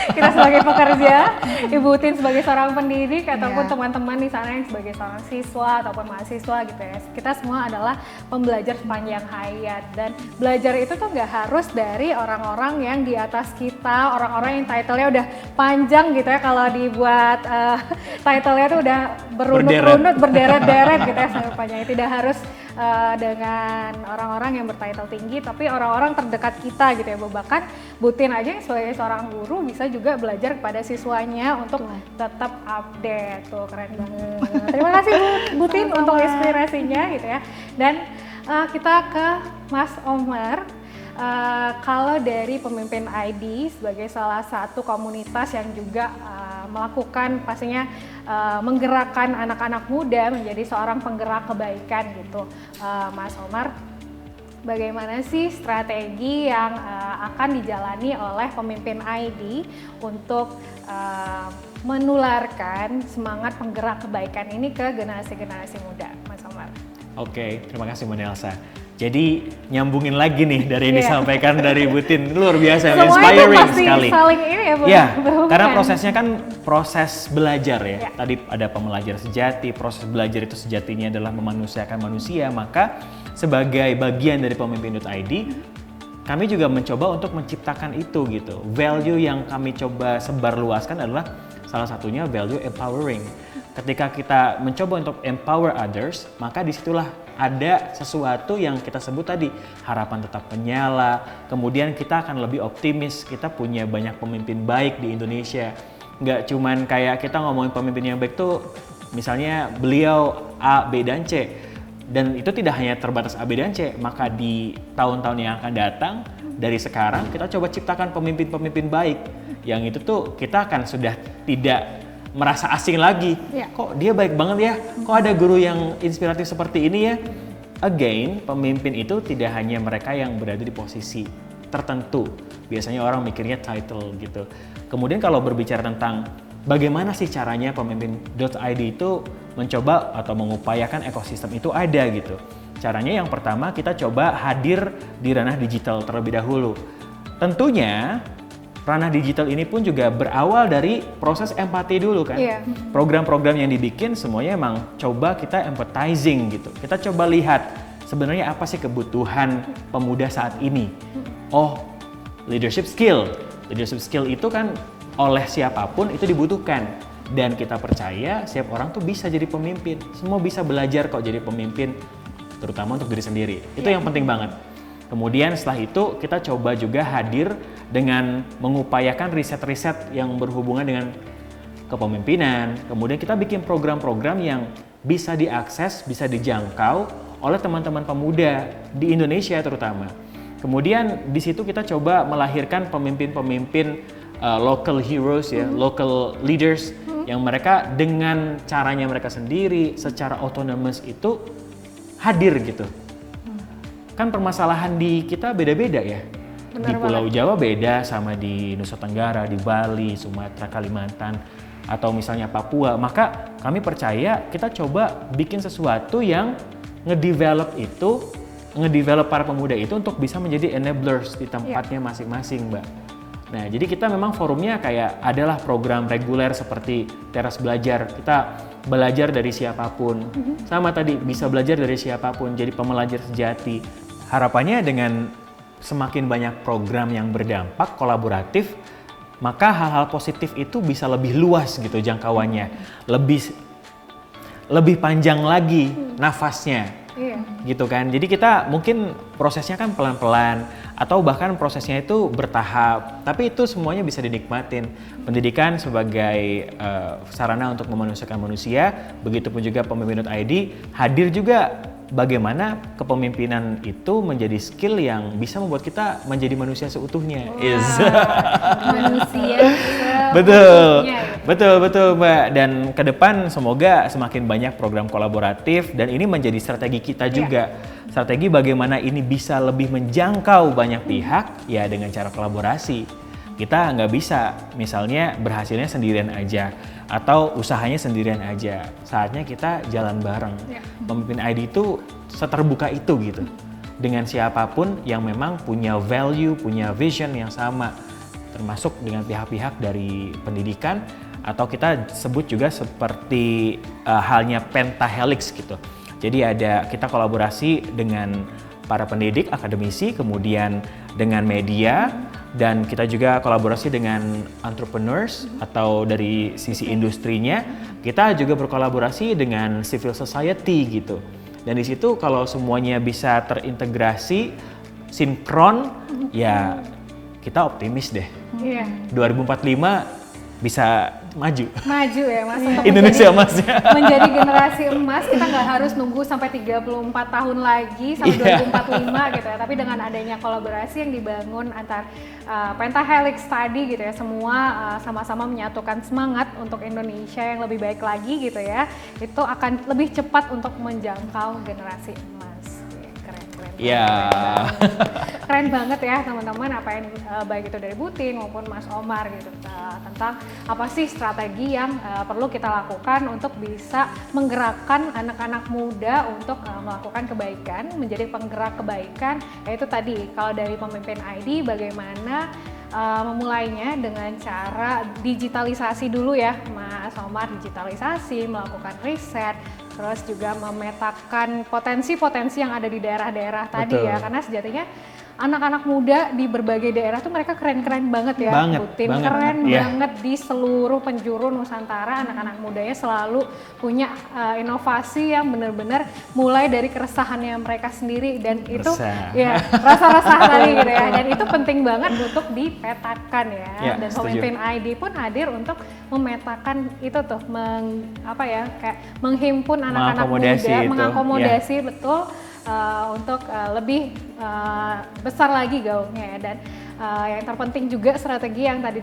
Kita sebagai pekerja, Ibu Tin sebagai seorang pendidik, ataupun teman-teman di sana yang sebagai seorang siswa ataupun mahasiswa gitu ya. Kita semua adalah pembelajar sepanjang hayat, dan belajar itu tuh nggak harus dari orang-orang yang di atas kita, orang-orang yang title-nya udah panjang gitu ya. Kalau dibuat title-nya tuh udah berunut-runut, berderet-deret gitu ya sampai panjang. Tidak harus dengan orang-orang yang bertitle tinggi, tapi orang-orang terdekat kita gitu ya, Bu. Bahkan Bu Tin aja yang sebagai seorang guru bisa juga belajar kepada siswanya untuk tetap update. Tuh keren banget. Terima kasih Bu Tin untuk inspirasinya gitu ya. Dan kita ke Mas Omar. Kalau dari Pemimpin ID sebagai salah satu komunitas yang juga melakukan pastinya menggerakkan anak-anak muda menjadi seorang penggerak kebaikan gitu, Mas Omar, bagaimana sih strategi yang akan dijalani oleh Pemimpin ID untuk menularkan semangat penggerak kebaikan ini ke generasi-generasi muda, Mas Omar? Oke, terima kasih Mbak Nelsa. Jadi nyambungin lagi nih dari yang disampaikan dari Bu Tin, luar biasa, inspiring sekali. Saling ini ya, Bu. Ya, karena prosesnya kan proses belajar ya. Tadi ada pembelajar sejati, proses belajar itu sejatinya adalah memanusiakan manusia. Maka sebagai bagian dari Pemimpin.id, kami juga mencoba untuk menciptakan itu gitu. Value yang kami coba sebarluaskan adalah salah satunya value empowering. Ketika kita mencoba untuk empower others, maka disitulah ada sesuatu yang kita sebut tadi, harapan tetap menyala, kemudian kita akan lebih optimis, kita punya banyak pemimpin baik di Indonesia. Nggak cuman kayak kita ngomongin pemimpin yang baik tuh, misalnya beliau A, B, dan C. Dan itu tidak hanya terbatas A, B, dan C, maka di tahun-tahun yang akan datang, dari sekarang kita coba ciptakan pemimpin-pemimpin baik. Yang itu tuh kita akan sudah tidak merasa asing lagi. Kok dia baik banget ya? Kok ada guru yang inspiratif seperti ini ya? Again, pemimpin itu tidak hanya mereka yang berada di posisi tertentu. Biasanya orang mikirnya title gitu. Kemudian kalau berbicara tentang bagaimana sih caranya Pemimpin.id itu mencoba atau mengupayakan ekosistem itu ada gitu. Caranya yang pertama kita coba hadir di ranah digital terlebih dahulu. Tentunya ranah digital ini pun juga berawal dari proses empati dulu kan. Program-program yang dibikin semuanya emang coba kita empathizing gitu. Kita coba lihat sebenarnya apa sih kebutuhan pemuda saat ini. Oh, leadership skill. Leadership skill itu kan oleh siapapun itu dibutuhkan. Dan kita percaya setiap orang tuh bisa jadi pemimpin. Semua bisa belajar kok jadi pemimpin, terutama untuk diri sendiri. Itu yang penting banget. Kemudian setelah itu kita coba juga hadir dengan mengupayakan riset-riset yang berhubungan dengan kepemimpinan. Kemudian kita bikin program-program yang bisa diakses, bisa dijangkau oleh teman-teman pemuda di Indonesia terutama. Kemudian di situ kita coba melahirkan pemimpin-pemimpin local heroes ya, local leaders yang mereka dengan caranya mereka sendiri secara autonomous itu hadir gitu. Kan permasalahan di kita beda-beda ya. Benar di Pulau banget. Jawa beda sama di Nusa Tenggara, di Bali, Sumatera, Kalimantan, atau misalnya Papua. Maka kami percaya kita coba bikin sesuatu yang ngedevelop para pemuda itu untuk bisa menjadi enablers di tempatnya masing-masing, Mbak. Nah, jadi kita memang forumnya kayak adalah program reguler seperti teras belajar. Kita belajar dari siapapun. Sama tadi, bisa belajar dari siapapun, jadi pembelajar sejati. Harapannya dengan semakin banyak program yang berdampak, kolaboratif, maka hal-hal positif itu bisa lebih luas gitu jangkauannya. Lebih panjang lagi nafasnya. Iya. Gitu kan. Jadi kita mungkin prosesnya kan pelan-pelan atau bahkan prosesnya itu bertahap, tapi itu semuanya bisa dinikmatin. Pendidikan sebagai sarana untuk memanusiakan manusia, begitupun juga pemimpin.id hadir juga bagaimana kepemimpinan itu menjadi skill yang bisa membuat kita menjadi manusia seutuhnya. Manusia Betul, seutuhnya, gitu. betul Mbak. Dan ke depan semoga semakin banyak program kolaboratif dan ini menjadi strategi kita juga. Strategi bagaimana ini bisa lebih menjangkau banyak pihak ya dengan cara kolaborasi. Kita nggak bisa misalnya berhasilnya sendirian aja atau usahanya sendirian aja. Saatnya kita jalan bareng. Pemimpin ID itu seterbuka itu gitu. Dengan siapapun yang memang punya value, punya vision yang sama. Termasuk dengan pihak-pihak dari pendidikan atau kita sebut juga seperti halnya pentahelix gitu. Jadi kita kolaborasi dengan para pendidik, akademisi, kemudian dengan media, dan kita juga kolaborasi dengan entrepreneurs atau dari sisi industrinya. Kita juga berkolaborasi dengan civil society gitu. Dan di situ kalau semuanya bisa terintegrasi, sinkron, ya kita optimis deh. Iya. 2045 bisa maju. Maju ya Mas. Untuk Indonesia emasnya. menjadi generasi emas, kita nggak harus nunggu sampai 34 tahun lagi sampai 2045 gitu ya. Tapi dengan adanya kolaborasi yang dibangun antar Pentahelix tadi gitu ya, semua sama-sama menyatukan semangat untuk Indonesia yang lebih baik lagi gitu ya. Itu akan lebih cepat untuk menjangkau generasi emas. Keren. Iya. Keren banget ya teman-teman apa yang baik itu dari Butin maupun Mas Omar gitu tentang apa sih strategi yang perlu kita lakukan untuk bisa menggerakkan anak-anak muda untuk melakukan kebaikan, menjadi penggerak kebaikan. Yaitu tadi kalau dari pemimpin ID bagaimana memulainya dengan cara digitalisasi dulu ya Mas Omar, digitalisasi, melakukan riset, terus juga memetakan potensi-potensi yang ada di daerah-daerah tadi ya, karena sejatinya anak-anak muda di berbagai daerah tuh mereka keren-keren banget ya, Butin. Keren banget di seluruh penjuru Nusantara, anak-anak mudanya selalu punya inovasi yang benar-benar mulai dari keresahannya mereka sendiri dan itu ya rasa-rasa tadi gitu ya, dan itu penting banget untuk dipetakan ya, dan pemimpin ID pun hadir untuk memetakan itu tuh, kayak menghimpun anak-anak muda, mengakomodasi betul. Untuk lebih besar lagi gaungnya ya. Dan yang terpenting juga strategi yang tadi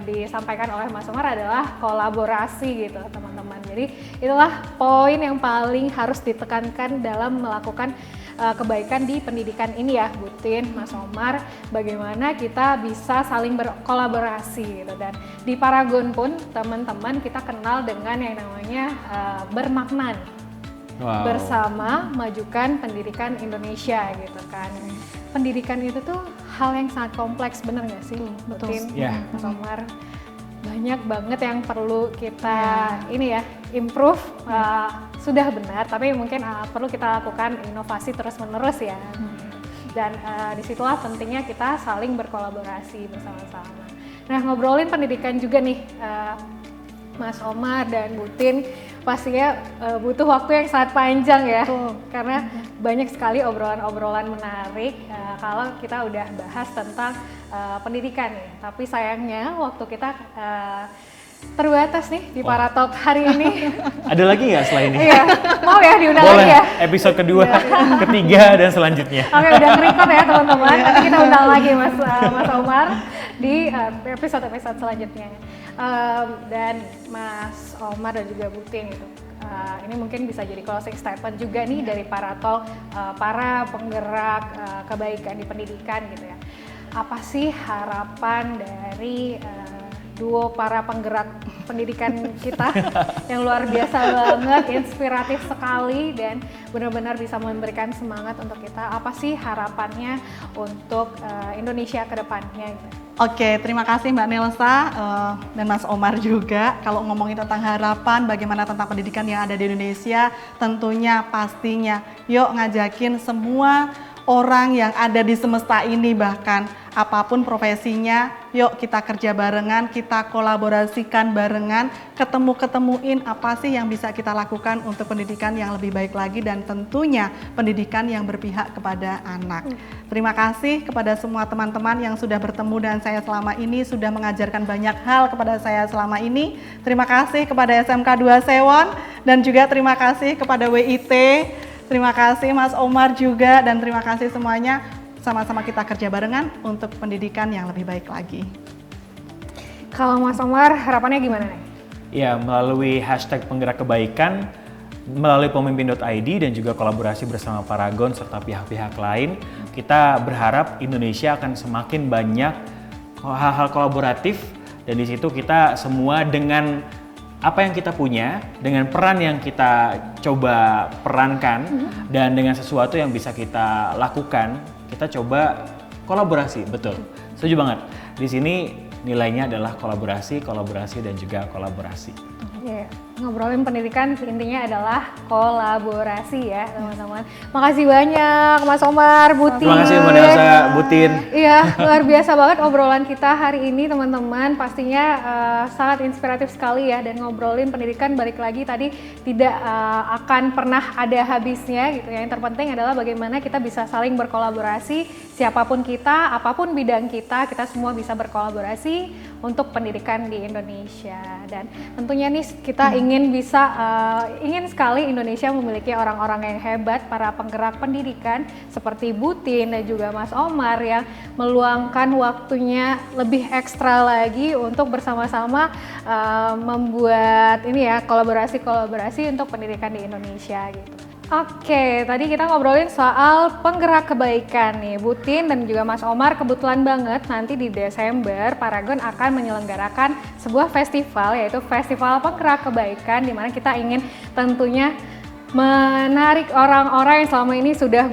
disampaikan oleh Mas Omar adalah kolaborasi gitu teman-teman. Jadi itulah poin yang paling harus ditekankan dalam melakukan kebaikan di pendidikan ini ya Butin, Mas Omar, bagaimana kita bisa saling berkolaborasi gitu. Dan di Paragon pun teman-teman kita kenal dengan yang namanya bermakna nih. Bersama majukan pendidikan Indonesia gitu kan. Pendidikan itu tuh hal yang sangat kompleks, bener nggak sih? Betul. Mas Omar, banyak banget yang perlu kita improve. Sudah benar, tapi mungkin perlu kita lakukan inovasi terus-menerus ya. Dan disitulah pentingnya kita saling berkolaborasi bersama-sama. Nah, ngobrolin pendidikan juga nih, Mas Omar dan Butin, pastinya butuh waktu yang sangat panjang ya. Karena banyak sekali obrolan-obrolan menarik kalau kita udah bahas tentang pendidikan nih. Tapi sayangnya waktu kita terbatas nih di Paratalk hari ini. Ada lagi nggak setelah ini? Iya, mau ya diundang Boleh, lagi ya? episode kedua, ketiga, dan selanjutnya. Oke, udah nge-record ya teman-teman. Nanti kita undang lagi Mas Omar di episode-episode selanjutnya. Dan Mas Omar dan juga Butin gitu. Ini mungkin bisa jadi closing statement juga nih dari Paratalk, para penggerak kebaikan di pendidikan gitu ya. apa sih harapan dari duo para penggerak pendidikan kita yang luar biasa banget, inspiratif sekali dan benar-benar bisa memberikan semangat untuk kita. Apa sih harapannya untuk Indonesia ke depannya gitu? Oke, terima kasih Mbak Nelsa dan Mas Omar juga. Kalau ngomongin tentang harapan, bagaimana tentang pendidikan yang ada di Indonesia, tentunya pastinya yuk ngajakin semua orang yang ada di semesta ini, bahkan apapun profesinya, yuk kita kerja barengan, kita kolaborasikan barengan, ketemu-ketemuin apa sih yang bisa kita lakukan untuk pendidikan yang lebih baik lagi dan tentunya pendidikan yang berpihak kepada anak. Terima kasih kepada semua teman-teman yang sudah bertemu dengan saya selama ini, sudah mengajarkan banyak hal kepada saya selama ini. Terima kasih kepada SMK 2 Sewon dan juga terima kasih kepada WIT. Terima kasih Mas Omar juga dan terima kasih semuanya. Sama-sama kita kerja barengan untuk pendidikan yang lebih baik lagi. Kalau Mas Omar harapannya gimana nih? Ya, melalui hashtag penggerak kebaikan, melalui pemimpin.id dan juga kolaborasi bersama Paragon serta pihak-pihak lain, kita berharap Indonesia akan semakin banyak hal-hal kolaboratif dan di situ kita semua dengan apa yang kita punya, dengan peran yang kita coba perankan dan dengan sesuatu yang bisa kita lakukan, kita coba kolaborasi, betul. Setuju banget. Di sini nilainya adalah kolaborasi, kolaborasi dan juga kolaborasi. Yeah. Ngobrolin pendidikan intinya adalah kolaborasi ya teman-teman. Makasih banyak Mas Omar, Butin. Terima kasih Mbak Nelsa, Butin. Iya, luar biasa banget obrolan kita hari ini teman-teman. Pastinya sangat inspiratif sekali ya, dan ngobrolin pendidikan balik lagi tadi tidak akan pernah ada habisnya gitu ya. Yang terpenting adalah bagaimana kita bisa saling berkolaborasi, siapapun kita, apapun bidang kita semua bisa berkolaborasi untuk pendidikan di Indonesia. Dan tentunya nih kita ingin sekali Indonesia memiliki orang-orang yang hebat, para penggerak pendidikan seperti Butin dan juga Mas Omar yang meluangkan waktunya lebih ekstra lagi untuk bersama-sama membuat ini ya kolaborasi untuk pendidikan di Indonesia gitu. Oke, tadi kita ngobrolin soal penggerak kebaikan nih. Butin dan juga Mas Omar kebetulan banget nanti di Desember Paragon akan menyelenggarakan sebuah festival, yaitu Festival Penggerak Kebaikan, di mana kita ingin tentunya menarik orang-orang yang selama ini sudah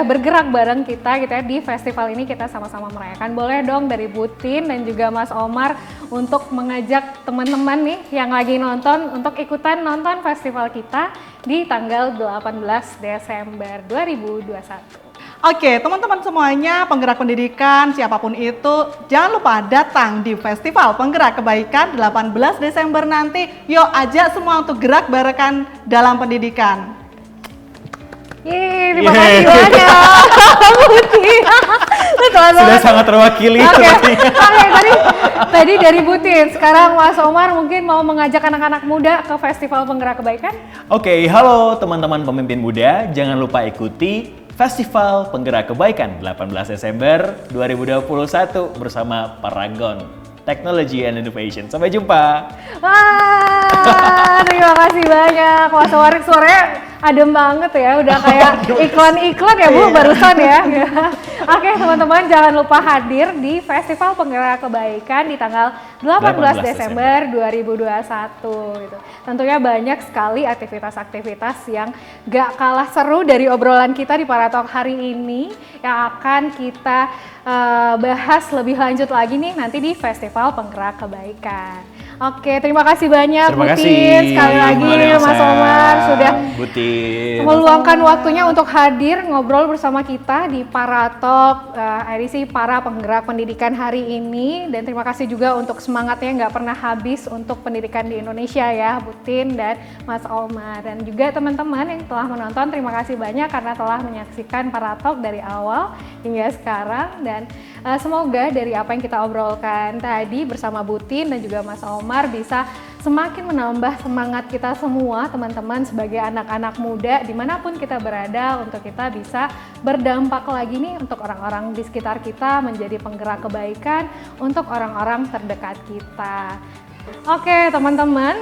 bergerak bareng kita gitu ya. Di festival ini kita sama-sama merayakan. Boleh dong dari Butin dan juga Mas Omar untuk mengajak teman-teman nih yang lagi nonton untuk ikutan nonton festival kita di tanggal 18 Desember 2021. Oke, teman-teman semuanya, penggerak pendidikan, siapapun itu, jangan lupa datang di Festival Penggerak Kebaikan 18 Desember nanti. Yuk ajak semua untuk gerak barengan dalam pendidikan. Yeay, terima kasih banyak Butin. Sudah sangat terwakili. Oke, tadi dari Butin, sekarang Mas Omar mungkin mau mengajak anak-anak muda ke Festival Penggerak Kebaikan? Oke, halo teman-teman pemimpin muda, jangan lupa ikuti Festival Penggerak Kebaikan 18 Desember 2021 bersama Paragon Technology and Innovation. Sampai jumpa. Wah, terima kasih banyak. Wah, suaranya adem banget ya, udah kayak iklan-iklan ya Bu barusan ya. Oke teman-teman, jangan lupa hadir di Festival Penggerak Kebaikan di tanggal 18 Desember 2021 gitu. Tentunya banyak sekali aktivitas-aktivitas yang gak kalah seru dari obrolan kita di Paratalk hari ini yang akan kita bahas lebih lanjut lagi nih nanti di Festival Penggerak Kebaikan. Oke, terima kasih banyak Butin, sekali lagi Mas Omar sudah meluangkan waktunya untuk hadir ngobrol bersama kita di Paratalk edisi Para Penggerak Pendidikan hari ini. Dan terima kasih juga untuk semangatnya nggak pernah habis untuk pendidikan di Indonesia ya Butin dan Mas Omar. Dan juga teman-teman yang telah menonton, terima kasih banyak karena telah menyaksikan Paratalk dari awal hingga sekarang. Dan semoga dari apa yang kita obrolkan tadi bersama Butin dan juga Mas Omar bisa semakin menambah semangat kita semua teman-teman sebagai anak-anak muda dimanapun kita berada, untuk kita bisa berdampak lagi nih untuk orang-orang di sekitar kita, menjadi penggerak kebaikan untuk orang-orang terdekat kita. Oke teman-teman,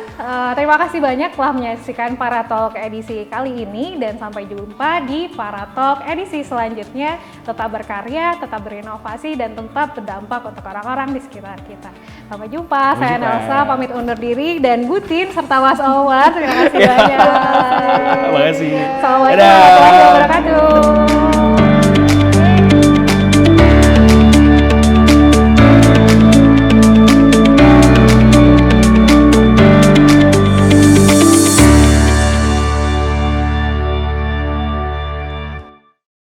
terima kasih banyak telah menyaksikan Paratalk edisi kali ini dan sampai jumpa di Paratalk edisi selanjutnya. Tetap berkarya, tetap berinovasi dan tetap berdampak untuk orang-orang di sekitar kita. Sampai jumpa, saya Nelsa pamit undur diri dan Butin serta Mas Omar. Terima kasih banyak. Terima kasih. Assalamualaikum warahmatullahi wabarakatuh.